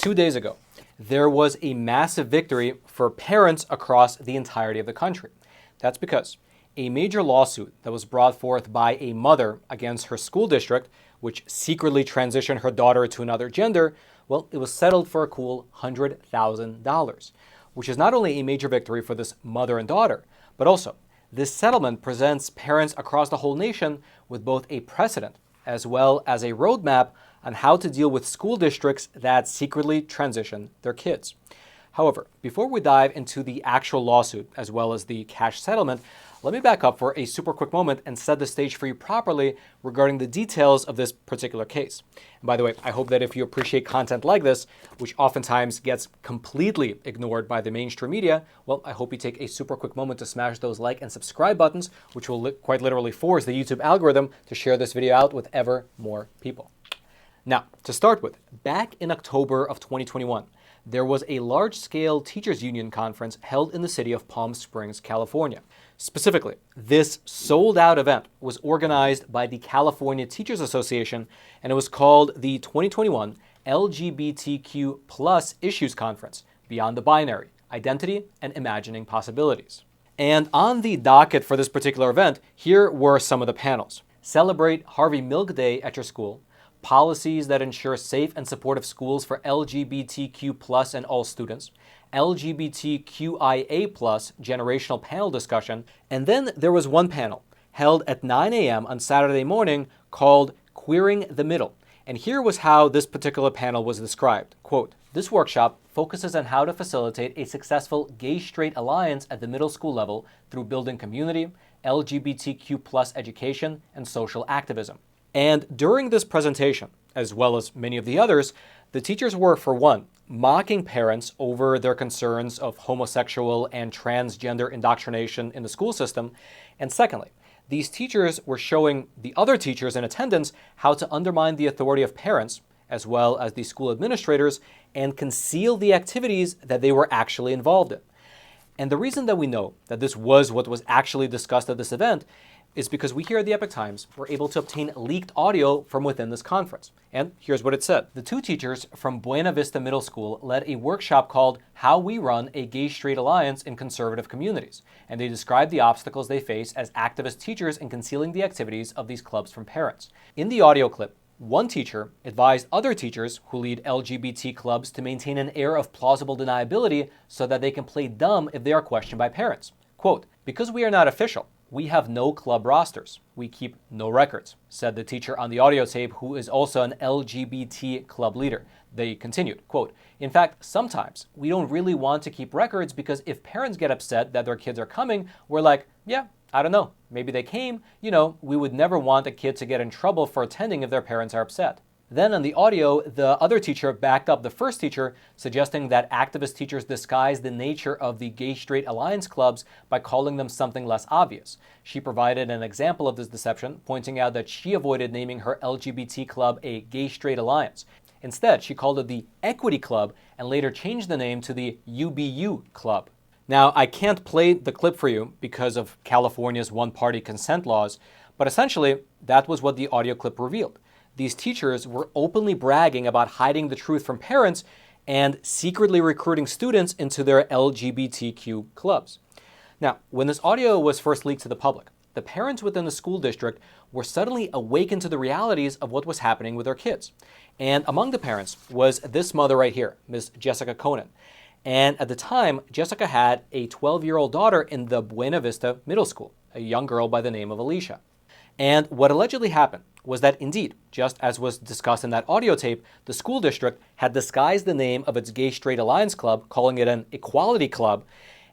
2 days ago, there was a massive victory for parents across the entirety of the country. That's because a major lawsuit that was brought forth by a mother against her school district, which secretly transitioned her daughter to another gender, well, it was settled for a cool $100,000, which is not only a major victory for this mother and daughter, but also this settlement presents parents across the whole nation with both a precedent as well as a roadmap on how to deal with school districts that secretly transition their kids. However, before we dive into the actual lawsuit as well as the cash settlement, let me back up for a super quick moment and set the stage for you properly regarding the details of this particular case. And by the way, I hope that if you appreciate content like this, which oftentimes gets completely ignored by the mainstream media, well, I hope you take a super quick moment to smash those like and subscribe buttons, which will quite literally force the YouTube algorithm to share this video out with ever more people. Now, to start with, back in October of 2021, there was a large-scale teachers union conference held in the city of Palm Springs, California. Specifically, this sold-out event was organized by the California Teachers Association, and it was called the 2021 LGBTQ Plus Issues Conference, Beyond the Binary, Identity and Imagining Possibilities. And on the docket for this particular event, here were some of the panels. Celebrate Harvey Milk Day at your school, policies that ensure safe and supportive schools for LGBTQ plus and all students, LGBTQIA plus generational panel discussion, and then there was one panel held at 9 a.m. on Saturday morning called Queering the Middle. And here was how this particular panel was described. Quote, "This workshop focuses on how to facilitate a successful gay-straight alliance at the middle school level through building community, LGBTQ plus education, and social activism." And during this presentation, as well as many of the others, the teachers were, for one, mocking parents over their concerns of homosexual and transgender indoctrination in the school system. And secondly, these teachers were showing the other teachers in attendance how to undermine the authority of parents, as well as the school administrators, and conceal the activities that they were actually involved in. And the reason that we know that this was what was actually discussed at this event is because we here at the Epoch Times were able to obtain leaked audio from within this conference. And here's what it said. The two teachers from Buena Vista Middle School led a workshop called How We Run a Gay-Straight Alliance in Conservative Communities, and they described the obstacles they face as activist teachers in concealing the activities of these clubs from parents. In the audio clip, one teacher advised other teachers who lead LGBT clubs to maintain an air of plausible deniability so that they can play dumb if they are questioned by parents. Quote, "Because we are not official, we have no club rosters. We keep no records," said the teacher on the audio tape, who is also an LGBT club leader. They continued, quote, "In fact, sometimes we don't really want to keep records because if parents get upset that their kids are coming, we're like, yeah, I don't know, maybe they came. We would never want a kid to get in trouble for attending if their parents are upset." Then on the audio, the other teacher backed up the first teacher, suggesting that activist teachers disguise the nature of the gay-straight alliance clubs by calling them something less obvious. She provided an example of this deception, pointing out that she avoided naming her LGBT club a gay-straight alliance. Instead, she called it the Equity Club and later changed the name to the UBU Club. Now, I can't play the clip for you because of California's one-party consent laws, but essentially, that was what the audio clip revealed. These teachers were openly bragging about hiding the truth from parents and secretly recruiting students into their LGBTQ clubs. Now, when this audio was first leaked to the public, the parents within the school district were suddenly awakened to the realities of what was happening with their kids. And among the parents was this mother right here, Ms. Jessica Conan. And at the time, Jessica had a 12-year-old daughter in the Buena Vista Middle School, a young girl by the name of Alicia. And what allegedly happened was that indeed, just as was discussed in that audio tape, the school district had disguised the name of its gay-straight alliance club, calling it an equality club,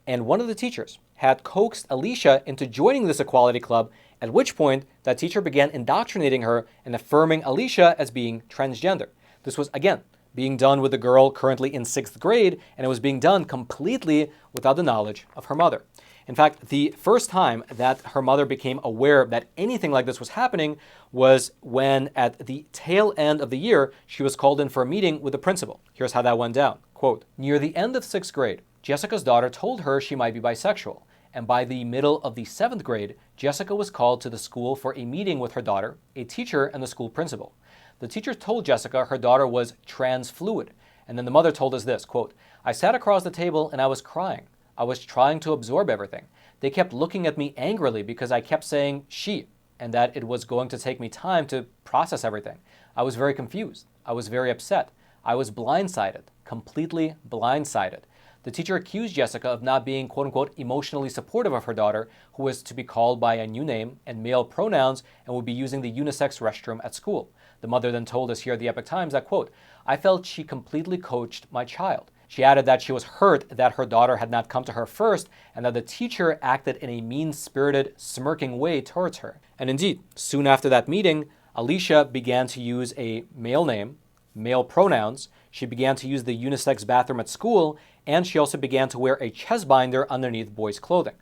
and one of the teachers had coaxed Alicia into joining this equality club, at which point that teacher began indoctrinating her and affirming Alicia as being transgender. This was, again, being done with the girl currently in 6th grade, and it was being done completely without the knowledge of her mother. In fact, the first time that her mother became aware that anything like this was happening was when, at the tail end of the year, she was called in for a meeting with the principal. Here's how that went down. Quote, "Near the end of 6th grade, Jessica's daughter told her she might be bisexual, and by the middle of the 7th grade, Jessica was called to the school for a meeting with her daughter, a teacher, and the school principal. The teacher told Jessica her daughter was trans fluid, And then the mother told us this, quote, I sat across the table and I was crying. I was trying to absorb everything. They kept looking at me angrily because I kept saying she, and that it was going to take me time to process everything. I was very confused. I was very upset. I was blindsided, completely blindsided. The teacher accused Jessica of not being, quote unquote, emotionally supportive of her daughter, who was to be called by a new name and male pronouns and would be using the unisex restroom at school. The mother then told us here at the Epoch Times that, quote, I felt she completely coached my child. She added that she was hurt that her daughter had not come to her first and that the teacher acted in a mean-spirited, smirking way towards her. And indeed, soon after that meeting, Alicia began to use a male name, male pronouns, she began to use the unisex bathroom at school, and she also began to wear a chest binder underneath boys' clothing.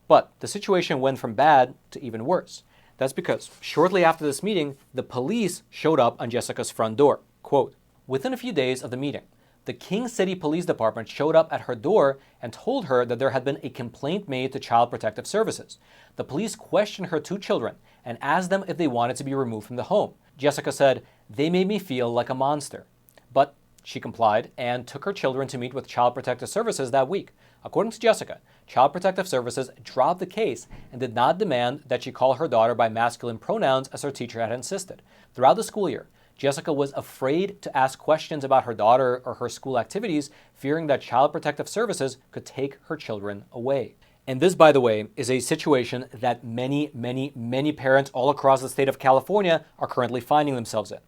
But the situation went from bad to even worse. That's because shortly after this meeting, the police showed up on Jessica's front door. Quote, within a few days of the meeting, the King City Police Department showed up at her door and told her that there had been a complaint made to Child Protective Services. The police questioned her 2 children and asked them if they wanted to be removed from the home. Jessica said, they made me feel like a monster. But she complied and took her children to meet with Child Protective Services that week. According to Jessica, Child Protective Services dropped the case and did not demand that she call her daughter by masculine pronouns as her teacher had insisted. Throughout the school year, Jessica was afraid to ask questions about her daughter or her school activities, fearing that Child Protective Services could take her children away. And this, by the way, is a situation that many parents all across the state of California are currently finding themselves in.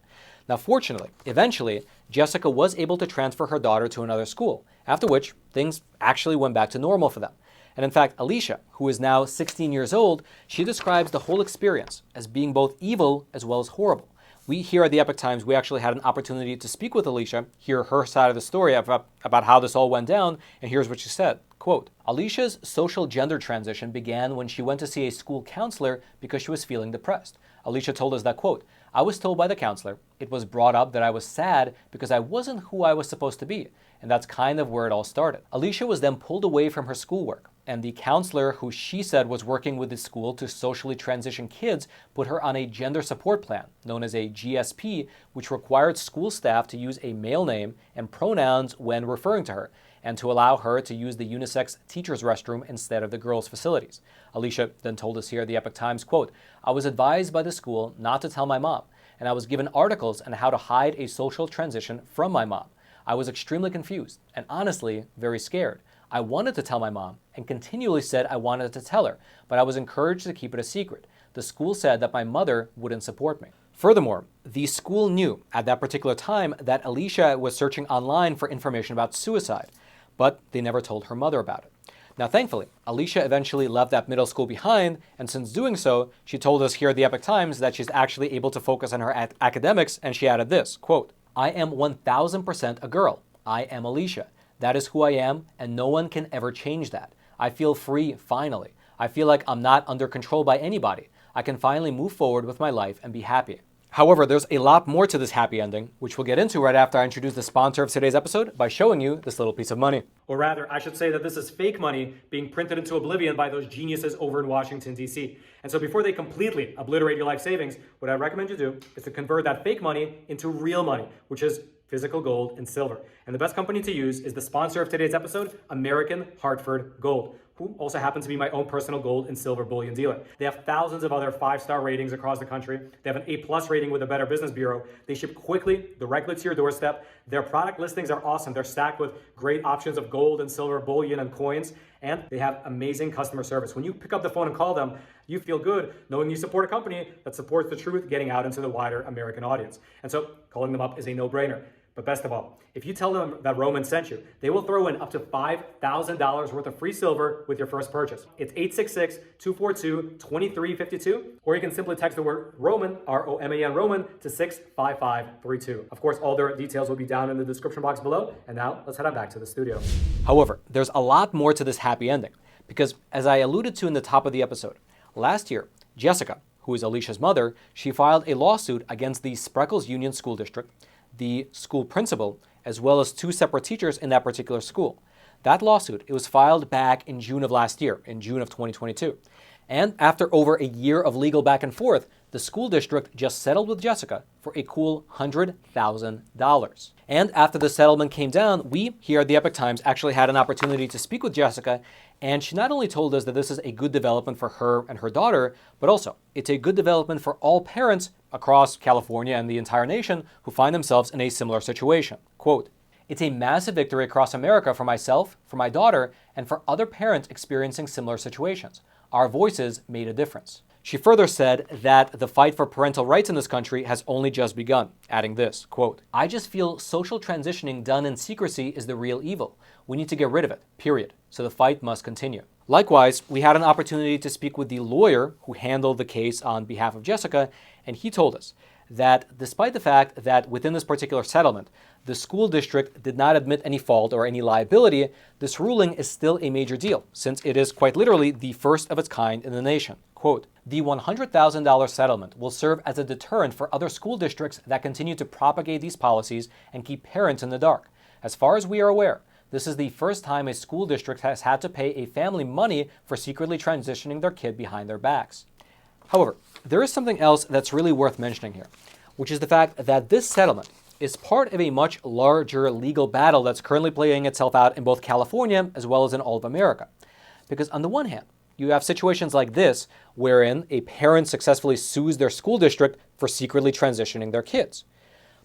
Now, fortunately, eventually, Jessica was able to transfer her daughter to another school, after which things actually went back to normal for them. And in fact, Alicia, who is now 16 years old, she describes the whole experience as being both evil as well as horrible. We here at the Epoch Times, we actually had an opportunity to speak with Alicia, hear her side of the story about how this all went down, and here's what she said. Quote, Alicia's social gender transition began when she went to see a school counselor because she was feeling depressed. Alicia told us that, quote, I was told by the counselor, it was brought up that I was sad because I wasn't who I was supposed to be, and that's kind of where it all started. Alicia was then pulled away from her schoolwork, and the counselor, who she said was working with the school to socially transition kids, put her on a gender support plan, known as a GSP, which required school staff to use a male name and pronouns when referring to her, and to allow her to use the unisex teacher's restroom instead of the girls' facilities. Alicia then told us here at the Epoch Times, quote, I was advised by the school not to tell my mom, and I was given articles on how to hide a social transition from my mom. I was extremely confused and honestly very scared. I wanted to tell my mom and continually said I wanted to tell her, but I was encouraged to keep it a secret. The school said that my mother wouldn't support me. Furthermore, the school knew at that particular time that Alicia was searching online for information about suicide, but they never told her mother about it. Now, thankfully, Alicia eventually left that middle school behind, and since doing so, she told us here at the Epoch Times that she's actually able to focus on her academics, and she added this, quote, I am 1000% a girl. I am Alicia. That is who I am, and no one can ever change that. I feel free, finally. I feel like I'm not under control by anybody. I can finally move forward with my life and be happy. However, there's a lot more to this happy ending, which we'll get into right after I introduce the sponsor of today's episode by showing you this little piece of money. Or rather, I should say that this is fake money being printed into oblivion by those geniuses over in Washington, D.C. And so before they completely obliterate your life savings, what I recommend you do is to convert that fake money into real money, which is physical gold and silver. And the best company to use is the sponsor of today's episode, American Hartford Gold, who also happens to be my own personal gold and silver bullion dealer. They have thousands of other 5-star ratings across the country. They have an A+ rating with the Better Business Bureau. They ship quickly, directly to your doorstep. Their product listings are awesome. They're stacked with great options of gold and silver bullion and coins, and they have amazing customer service. When you pick up the phone and call them, you feel good knowing you support a company that supports the truth getting out into the wider American audience. And so calling them up is a no-brainer. But best of all, if you tell them that Roman sent you, they will throw in up to $5,000 worth of free silver with your first purchase. It's 866-242-2352, or you can simply text the word Roman, R-O-M-A-N, Roman, to 65532. Of course, all their details will be down in the description box below. And now, let's head on back to the studio. However, there's a lot more to this happy ending, because as I alluded to in the top of the episode, last year, Jessica, who is Alicia's mother, she filed a lawsuit against the Spreckles Union School District, the school principal, as well as 2 separate teachers in that particular school. That lawsuit, it was filed back in June of last year, in June of 2022. And after over a year of legal back and forth, the school district just settled with Jessica for a cool $100,000. And after the settlement came down, we here at the Epoch Times actually had an opportunity to speak with Jessica, and she not only told us that this is a good development for her and her daughter, but also it's a good development for all parents across California and the entire nation who find themselves in a similar situation. Quote, "It's a massive victory across America for myself, for my daughter, and for other parents experiencing similar situations. Our voices made a difference." She further said that the fight for parental rights in this country has only just begun, adding this, quote, "I just feel social transitioning done in secrecy is the real evil. We need to get rid of it, period. So the fight must continue." Likewise, we had an opportunity to speak with the lawyer who handled the case on behalf of Jessica, and he told us that despite the fact that within this particular settlement, the school district did not admit any fault or any liability, this ruling is still a major deal, since it is quite literally the first of its kind in the nation. Quote, "The $100,000 settlement will serve as a deterrent for other school districts that continue to propagate these policies and keep parents in the dark. As far as we are aware, this is the first time a school district has had to pay a family money for secretly transitioning their kid behind their backs." However, there is something else that's really worth mentioning here, which is the fact that this settlement is part of a much larger legal battle that's currently playing itself out in both California as well as in all of America. Because on the one hand, you have situations like this wherein a parent successfully sues their school district for secretly transitioning their kids.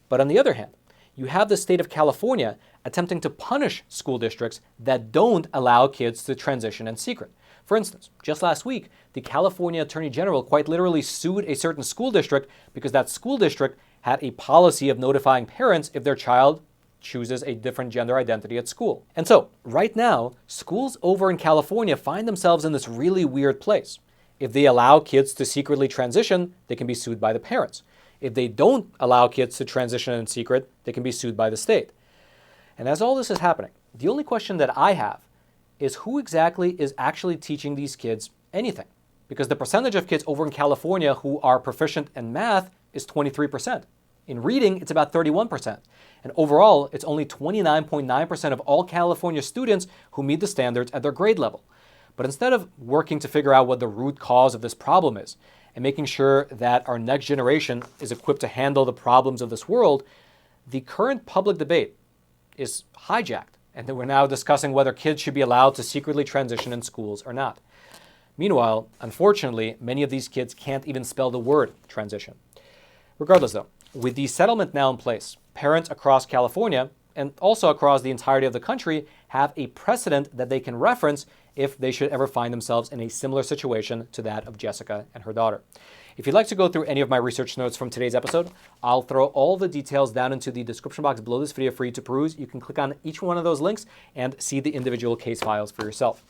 But on the other hand, you have the state of California attempting to punish school districts that don't allow kids to transition in secret. For instance, just last week, the California Attorney General quite literally sued a certain school district because that school district had a policy of notifying parents if their child chooses a different gender identity at school. And so, right now, schools over in California find themselves in this really weird place. If they allow kids to secretly transition, they can be sued by the parents. If they don't allow kids to transition in secret, they can be sued by the state. And as all this is happening, the only question that I have is who exactly is actually teaching these kids anything? Because the percentage of kids over in California who are proficient in math is 23%. In reading, it's about 31%. And overall, it's only 29.9% of all California students who meet the standards at their grade level. But instead of working to figure out what the root cause of this problem is and making sure that our next generation is equipped to handle the problems of this world, the current public debate is hijacked. And then we're now discussing whether kids should be allowed to secretly transition in schools or not. Meanwhile, unfortunately, many of these kids can't even spell the word transition. Regardless though, with the settlement now in place, parents across California and also across the entirety of the country have a precedent that they can reference if they should ever find themselves in a similar situation to that of Jessica and her daughter. If you'd like to go through any of my research notes from today's episode, I'll throw all the details down into the description box below this video for you to peruse. You can click on each one of those links and see the individual case files for yourself.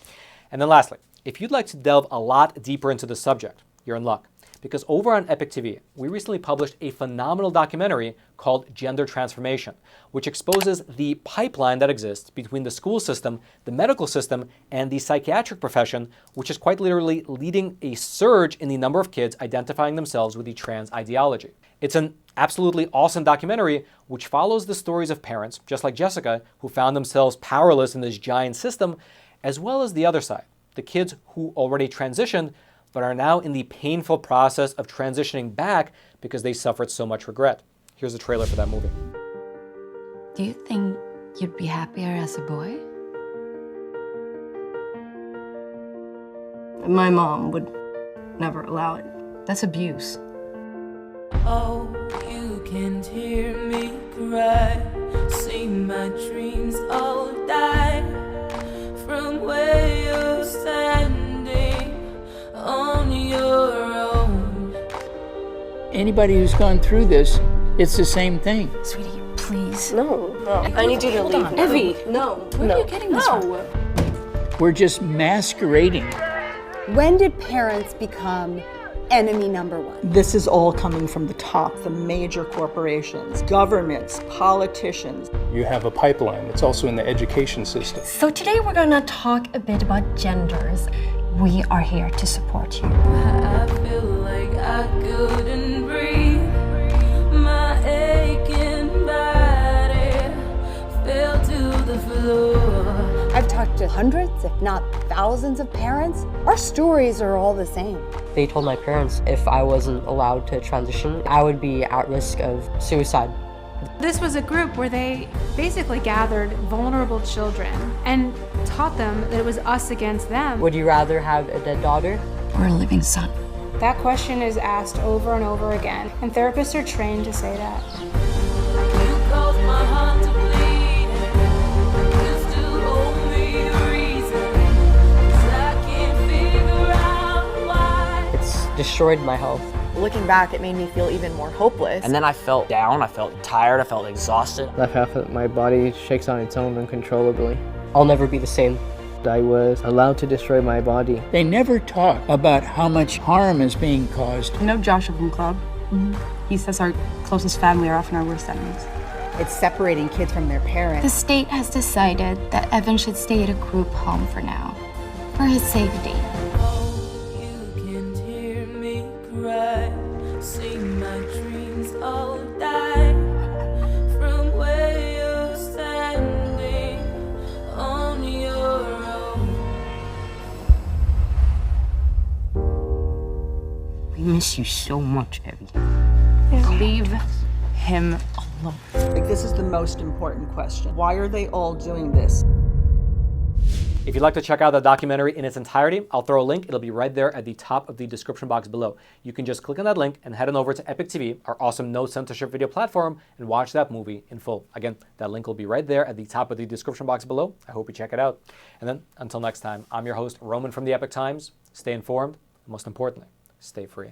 And then lastly, if you'd like to delve a lot deeper into the subject, you're in luck. Because over on Epoch TV, we recently published a phenomenal documentary called Gender Transformation, which exposes the pipeline that exists between the school system, the medical system, and the psychiatric profession, which is quite literally leading a surge in the number of kids identifying themselves with the trans ideology. It's an absolutely awesome documentary which follows the stories of parents, just like Jessica, who found themselves powerless in this giant system, as well as the other side, the kids who already transitioned but are now in the painful process of transitioning back because they suffered so much regret. Here's a trailer for that movie. Do you think you'd be happier as a boy? My mom would never allow it. That's abuse. Oh, you can't hear me cry. See my dreams all die from where you're standing on your own. Anybody who's gone through this, it's the same thing. Sweetie, please. No. I need you to Hold leave. on. Evie, no. Where are you getting this from? We're just masquerading. When did parents become enemy number one? This is all coming from the top, the major corporations, governments, politicians. You have a pipeline that's also in the education system. So today we're going to talk a bit about genders. We are here to support you. I feel like I couldn't breathe. My aching body fell to the floor. I've talked to hundreds, if not thousands of parents. Our stories are all the same. They told my parents if I wasn't allowed to transition, I would be at risk of suicide. This was a group where they basically gathered vulnerable children and taught them that it was us against them. Would you rather have a dead daughter or a living son? That question is asked over and over again, and therapists are trained to say that. You caused my heart to bleed. You still owe me a reason, 'cause I can't figure out why. It's destroyed my health. Looking back, it made me feel even more hopeless. And then I felt down, I felt tired, I felt exhausted. Left half of my body shakes on its own uncontrollably. I'll never be the same. I was allowed to destroy my body. They never talk about how much harm is being caused. You know Joshua from Club? He says our closest family are often our worst enemies. It's separating kids from their parents. The state has decided that Evan should stay at a group home for now, for his safety. You can hear me cry, see my dreams all die. From where you're standing on your own. I miss you so much, Abby. Leave him alone. Like, this is the most important question. Why are they all doing this? If you'd like to check out the documentary in its entirety, I'll throw a link. It'll be right there at the top of the description box below. You can just click on that link and head on over to Epoch TV, our awesome no censorship video platform, and watch that movie in full. Again, that link will be right there at the top of the description box below. I hope you check it out. And then, until next time, I'm your host, Roman from the Epoch Times. Stay informed, and most importantly, stay free.